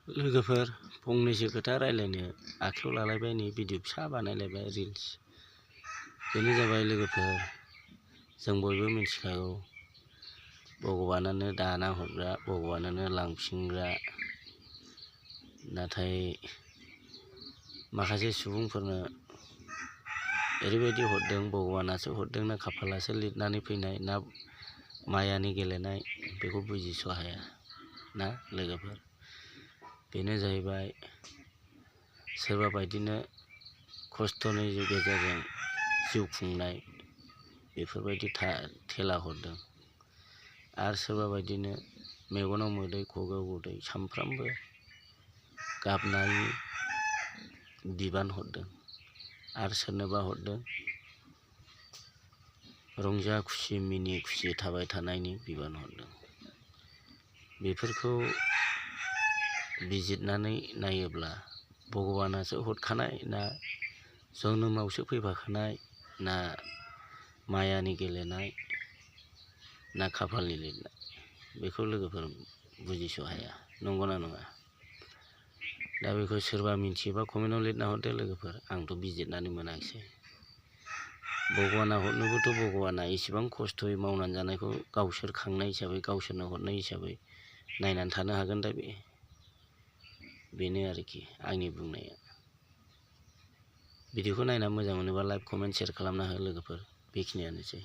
लोगोफोर फंनैसो खोथा रायलायनो आखायाव लालायबाय नै भिडिअ फिसा बानायलायबाय रिल्स। बेनो जाबाय लोगोफोर, जों बयबो मिथिखागौ भगबानानो दाना हरग्रा, भगबानानो लांफिनग्रा। नाथाय माखासे सुबुंफोरनो ओरैबायदि हरदों, भगबानासो हरदों ना खाफालासो लिरनानै फैनाय ना मायानि गेलेनाय, बेखौ बुजिस' हाया ना लोगोफोर। बेनो जाहैबाय सोरबा बायदिनो खस्थ'नि गेजेरजों जिउ खुंनाय, बेफोरबायदि थेला हरदों। आरो सोरबा बायदिनो मेगनाव मोदै खुगायाव उदै सामफ्रामबो गाबनायनि बिबान हरदों। आरो सोरनोबा हरदों रंजा खुसि मिनि खुसि थाबाय थानायनि बिबान हरदों। बेफोरखौ बिजिरनानै नायोब्ला भगबानासो हरखानाय ना जोनोमावसो फैफाखानाय ना मायानि गेलेनाय ना खाफालनि लिरनाय, बेखौ लोगोफोर बुजिस' हाया, नंगौना नङा? दा बेखौ सोरबा मिथियोबा कमेन्टआव लिरना हरदो लोगोफोर, आंथ' बिजिरनानै मोनाखिसै। भगबाना हरनोबोथ' भगबाना इसेबां खस्थ'यै मावनानै जानायखौ गावसोर खांनाय हिसाबै, गावसोरनो हरनाय हिसाबै नायनानै थानो हागोन दा बेनो आरोखि आंनि बुंनाया। भिडिअखौ नायना मोजां मोनोबा लाइक, कमेन्ट, शेयार खालामना हो लोगोफोर। बेखिनियानोसै।